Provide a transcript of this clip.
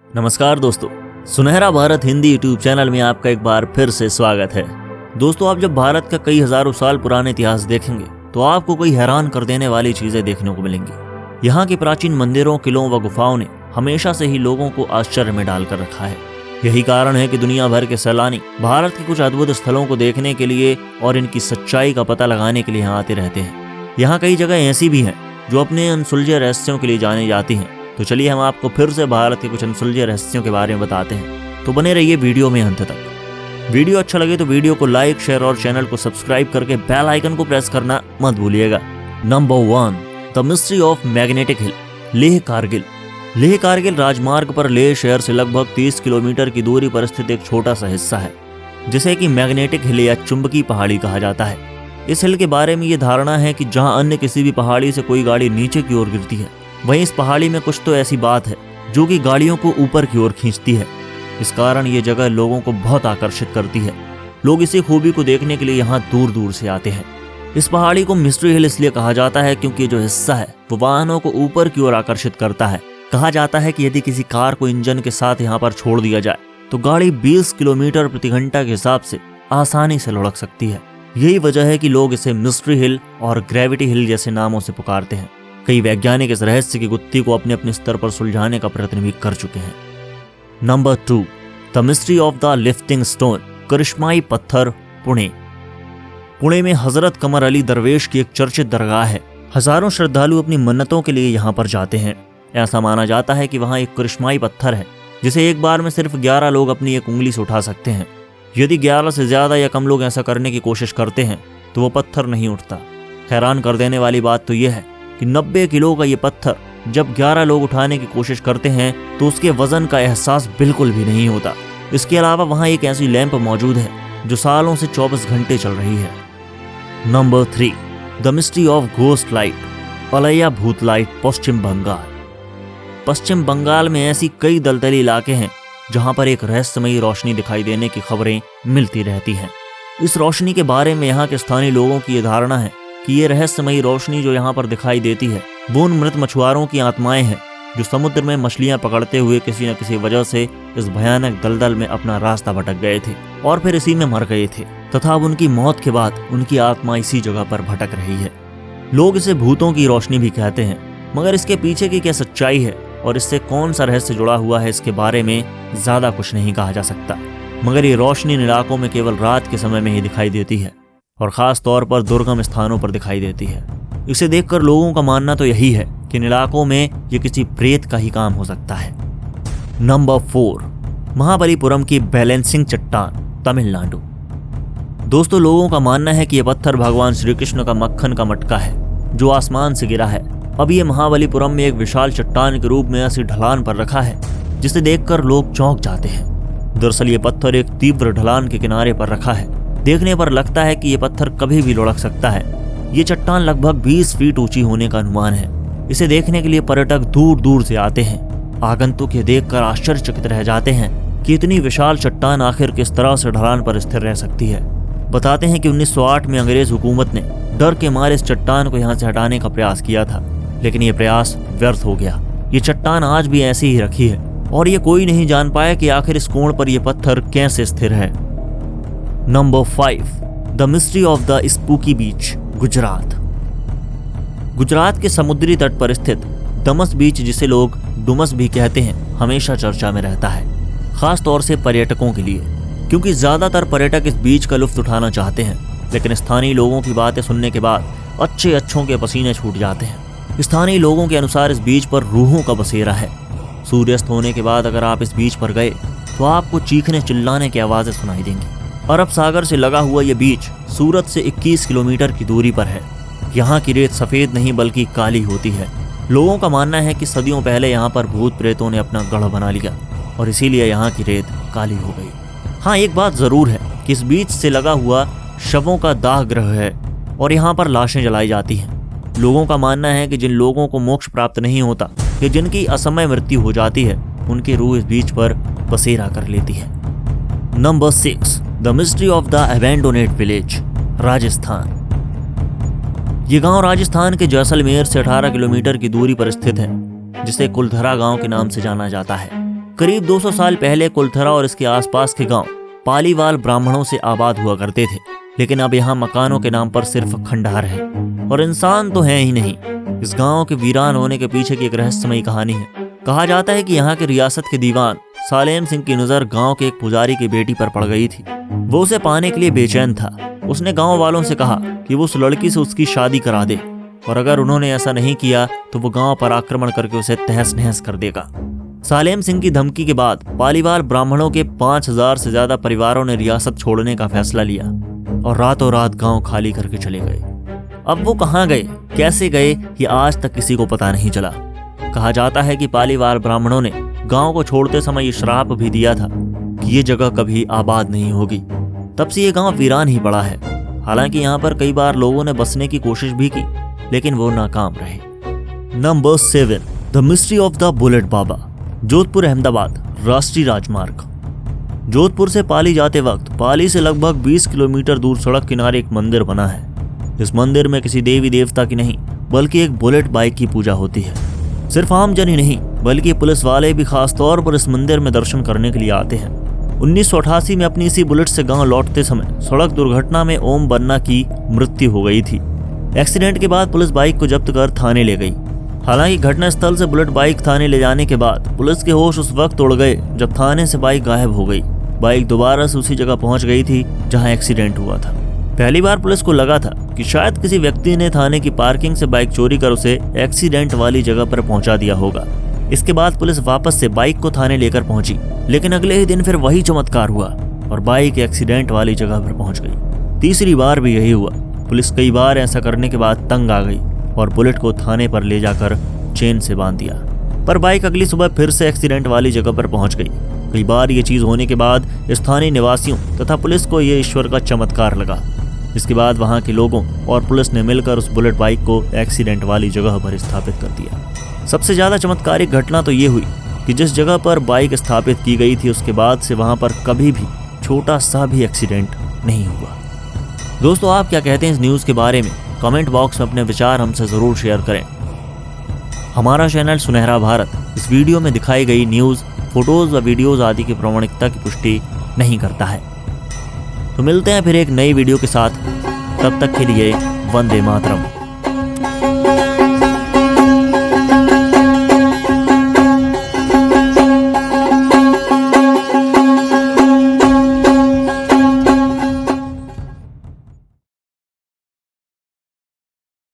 नमस्कार दोस्तों, सुनहरा भारत हिंदी यूट्यूब चैनल में आपका एक बार फिर से स्वागत है। दोस्तों, आप जब भारत का कई हजारों साल पुराने इतिहास देखेंगे तो आपको कोई हैरान कर देने वाली चीजें देखने को मिलेंगी। यहाँ के प्राचीन मंदिरों, किलों व गुफाओं ने हमेशा से ही लोगों को आश्चर्य में डालकर रखा है। यही कारण है कि दुनिया भर के सैलानी भारत के कुछ अद्भुत स्थलों को देखने के लिए और इनकी सच्चाई का पता लगाने के लिए यहाँ आते रहते हैं। यहाँ कई जगह ऐसी भी हैं जो अपने अनसुलझे रहस्यों के लिए जानी जाती हैं। तो चलिए हम आपको फिर से भारत के कुछ अनसुलझे रहस्यों के बारे में बताते हैं। तो बने रहिए वीडियो में अंत तक। वीडियो अच्छा लगे तो वीडियो को लाइक, शेयर और चैनल को सब्सक्राइब करके बेल आइकन को प्रेस करना मत भूलिएगा। Number 1, the mystery of magnetic hill, Leh Kargil. Leh Kargil राजमार्ग पर लेह शहर से लगभग 30 किलोमीटर की दूरी पर स्थित एक छोटा सा हिस्सा है जिसे कि मैग्नेटिक हिल या चुंबकीय पहाड़ी कहा जाता है। इस हिल के बारे में ये धारणा है कि जहाँ अन्य किसी भी पहाड़ी से कोई गाड़ी नीचे की ओर गिरती है, वहीं इस पहाड़ी में कुछ तो ऐसी बात है जो कि गाड़ियों को ऊपर की ओर खींचती है। इस कारण ये जगह लोगों को बहुत आकर्षित करती है। लोग इसी खूबी को देखने के लिए यहाँ दूर दूर से आते हैं। इस पहाड़ी को मिस्ट्री हिल इसलिए कहा जाता है क्योंकि जो हिस्सा है वो वाहनों को ऊपर की ओर आकर्षित करता है। कहा जाता है कि यदि किसी कार को इंजन के साथ यहाँ पर छोड़ दिया जाए तो गाड़ी 20 किलोमीटर प्रति घंटा के हिसाब से आसानी से लुढ़क सकती है। यही वजह है कि लोग इसे मिस्ट्री हिल और ग्रेविटी हिल जैसे नामों से पुकारते हैं। कई वैज्ञानिक इस रहस्य की गुत्थी को अपने अपने स्तर पर सुलझाने का प्रयत्न भी कर चुके हैं। Number 2, the mystery of the lifting stone, करिश्माई पत्थर, पुणे। पुणे में हजरत कमर अली दरवेश की एक चर्चित दरगाह है। हजारों श्रद्धालु अपनी मन्नतों के लिए यहाँ पर जाते हैं। ऐसा माना जाता है कि वहाँ एक करिश्माई पत्थर है जिसे एक बार में सिर्फ 11 लोग अपनी एक उंगली से उठा सकते हैं। यदि 11 से ज्यादा या कम लोग ऐसा करने की कोशिश करते हैं तो वो पत्थर नहीं उठता। हैरान कर देने वाली बात तो यह है कि 90 किलो का ये पत्थर जब 11 लोग उठाने की कोशिश करते हैं तो उसके वजन का एहसास बिल्कुल भी नहीं होता। इसके अलावा वहाँ एक ऐसी लैंप मौजूद है जो सालों से 24 घंटे चल रही है। Number 3, the mystery of ghost light, Aleya भूत लाइट, पश्चिम बंगाल। पश्चिम बंगाल में ऐसी कई दलदली इलाके हैं जहाँ पर एक रहस्यमयी रोशनी दिखाई देने की खबरें मिलती रहती हैं। इस रोशनी के बारे में यहाँ के स्थानीय लोगों की ये धारणा है कि ये रहस्यमयी रोशनी जो यहाँ पर दिखाई देती है वो उन मृत मछुआरों की आत्माएं हैं जो समुद्र में मछलियां पकड़ते हुए किसी न किसी वजह से इस भयानक दलदल में अपना रास्ता भटक गए थे और फिर इसी में मर गए थे तथा अब उनकी मौत के बाद उनकी आत्मा इसी जगह पर भटक रही है। लोग इसे भूतों की रोशनी भी कहते हैं, मगर इसके पीछे की क्या सच्चाई है और इससे कौन सा रहस्य जुड़ा हुआ है, इसके बारे में ज्यादा कुछ नहीं कहा जा सकता। मगर ये रोशनी इन इलाकों में केवल रात के समय में ही दिखाई देती है और खास तौर पर दुर्गम स्थानों पर दिखाई देती है। इसे देखकर लोगों का मानना तो यही है कि इन इलाकों में ये किसी प्रेत का ही काम हो सकता है। नंबर 4, महाबलीपुरम की बैलेंसिंग चट्टान, तमिलनाडु। दोस्तों, लोगों का मानना है कि यह पत्थर भगवान श्री कृष्ण का मक्खन का मटका है जो आसमान से गिरा है। अब ये महाबलीपुरम में एक विशाल चट्टान के रूप में ऐसी ढलान पर रखा है जिसे देखकर लोग चौंक जाते हैं। दरअसल ये पत्थर एक तीव्र ढलान के किनारे पर रखा है। देखने पर लगता है कि ये पत्थर कभी भी लुढ़क सकता है। ये चट्टान लगभग 20 फीट ऊंची होने का अनुमान है। इसे देखने के लिए पर्यटक दूर दूर से आते हैं। आगंतुक ये देखकर आश्चर्यचकित रह जाते हैं कि इतनी विशाल चट्टान आखिर किस तरह से ढलान पर स्थिर रह सकती है। बताते हैं कि 1908 में अंग्रेज हुकूमत ने डर के मारे इस चट्टान को यहाँ से हटाने का प्रयास किया था, लेकिन ये प्रयास व्यर्थ हो गया। ये चट्टान आज भी ऐसी ही रखी है और ये कोई नहीं जान पाया कि आखिर इस कोण पर यह पत्थर कैसे स्थिर है। Number 5, the mystery of the spooky beach, Gujarat. Gujarat के समुद्री तट पर स्थित डमस बीच, जिसे लोग डुमस भी कहते हैं, हमेशा चर्चा में रहता है, खास तौर से पर्यटकों के लिए, क्योंकि ज्यादातर पर्यटक इस बीच का लुत्फ उठाना चाहते हैं। लेकिन स्थानीय लोगों की बातें सुनने के बाद अच्छों के पसीने छूट जाते हैं। स्थानीय लोगों के अनुसार इस बीच पर रूहों का बसेरा है। सूर्यास्त होने के बाद अगर आप इस बीच पर गए तो आपको चीखने चिल्लाने की आवाजें सुनाई देंगी। अरब सागर से लगा हुआ यह बीच सूरत से 21 किलोमीटर की दूरी पर है। यहाँ की रेत सफेद नहीं बल्कि काली होती है। लोगों का मानना है कि सदियों पहले यहाँ पर भूत प्रेतों ने अपना गढ़ बना लिया और इसीलिए यहाँ की रेत काली हो गई। हाँ, एक बात जरूर है कि इस बीच से लगा हुआ शवों का दाह गृह है और यहाँ पर लाशें जलाई जाती हैं। लोगों का मानना है कि जिन लोगों को मोक्ष प्राप्त नहीं होता या जिनकी असमय मृत्यु हो जाती है, उनकी रूह इस बीच पर बसेरा कर लेती है। Number 6, the mystery of the abandoned village, Rajasthan. ये गांव राजस्थान के जैसलमेर से 18 किलोमीटर की दूरी पर स्थित है, जिसे कुलधरा गांव के नाम से जाना जाता है। करीब 200 साल पहले कुलथरा और इसके आसपास के गांव पालीवाल ब्राह्मणों से आबाद हुआ करते थे, लेकिन अब यहाँ मकानों के नाम पर सिर्फ खंडहर है और इंसान तो है ही नहीं। इस गांव के वीरान होने के पीछे की एक रहस्यमयी कहानी है। कहा जाता है कि यहाँ के रियासत के दीवान सालेम सिंह की नजर गांव के एक पुजारी की बेटी पर पड़ गई थी। वो उसे पाने के लिए बेचैन था। उसने गांव वालों से कहा कि वो उस लड़की से उसकी शादी करा दे और अगर उन्होंने ऐसा नहीं किया तो वो गांव पर आक्रमण करके उसे तहस नहस कर देगा। सालेम सिंह की धमकी के बाद पालीवाल ब्राह्मणों के 5000 से ज्यादा परिवारों ने रियासत छोड़ने का फैसला लिया और रातों रात गांव खाली करके चले गए। अब वो कहाँ गए, कैसे गए, ये आज तक किसी को पता नहीं चला। कहा जाता है कि पालीवाल ब्राह्मणों ने गांव को छोड़ते समय ये श्राप भी दिया था कि ये जगह कभी आबाद नहीं होगी। तब से ये गांव वीरान ही पड़ा है। हालांकि यहाँ पर कई बार लोगों ने बसने की कोशिश भी की, लेकिन वो नाकाम रहे। Number 7, the mystery of the bullet Baba. Jodhpur Ahmedabad राष्ट्रीय राजमार्ग। जोधपुर से पाली जाते वक्त पाली से लगभग 20 किलोमीटर दूर सड़क किनारे एक मंदिर बना है। इस मंदिर में किसी देवी देवता की नहीं बल्कि एक बुलेट बाइक की पूजा होती है। सिर्फ आम जन ही नहीं बल्कि पुलिस वाले भी खास तौर पर इस मंदिर में दर्शन करने के लिए आते हैं। 1988 में अपनी इसी बुलेट से गांव लौटते समय सड़क दुर्घटना में ओम बन्ना की मृत्यु हो गई थी। एक्सीडेंट के बाद पुलिस बाइक को जब्त कर थाने ले गई। हालांकि घटनास्थल से बुलेट बाइक थाने ले जाने के बाद पुलिस के होश उस वक्त उड़ गए जब थाने से बाइक गायब हो गई। बाइक दोबारा से उसी जगह पहुंच गई थी जहां एक्सीडेंट हुआ था। पहली बार पुलिस को लगा था कि शायद किसी व्यक्ति ने थाने की पार्किंग से बाइक चोरी कर उसे एक्सीडेंट वाली जगह पर पहुंचा दिया होगा। इसके बाद पुलिस वापस से बाइक को थाने लेकर पहुंची, लेकिन अगले ही दिन फिर वही चमत्कार हुआ और बाइक एक्सीडेंट वाली जगह पर पहुंच गई। तीसरी बार भी यही हुआ। पुलिस कई बार ऐसा करने के बाद तंग आ गई और बुलेट को थाने पर ले जाकर चेन से बांध दिया, पर बाइक अगली सुबह फिर से एक्सीडेंट वाली जगह पर पहुंच गई। कई बार ये चीज होने के बाद स्थानीय निवासियों तथा पुलिस को ये ईश्वर का चमत्कार लगा। इसके बाद वहां के लोगों और पुलिस ने मिलकर उस बुलेट बाइक को एक्सीडेंट वाली जगह पर स्थापित कर दिया। सबसे ज्यादा चमत्कारिक घटना तो ये हुई कि जिस जगह पर बाइक स्थापित की गई थी उसके बाद से वहां पर कभी भी छोटा सा भी एक्सीडेंट नहीं हुआ। दोस्तों, आप क्या कहते हैं इस न्यूज के बारे में? कमेंट बॉक्स में अपने विचार हमसे जरूर शेयर करें। हमारा चैनल सुनहरा भारत इस वीडियो में दिखाई गई न्यूज, फोटोज व वीडियोज आदि की प्रामाणिकता की पुष्टि नहीं करता है। तो मिलते हैं फिर एक नई वीडियो के साथ। तब तक के लिए वंदे मातरम।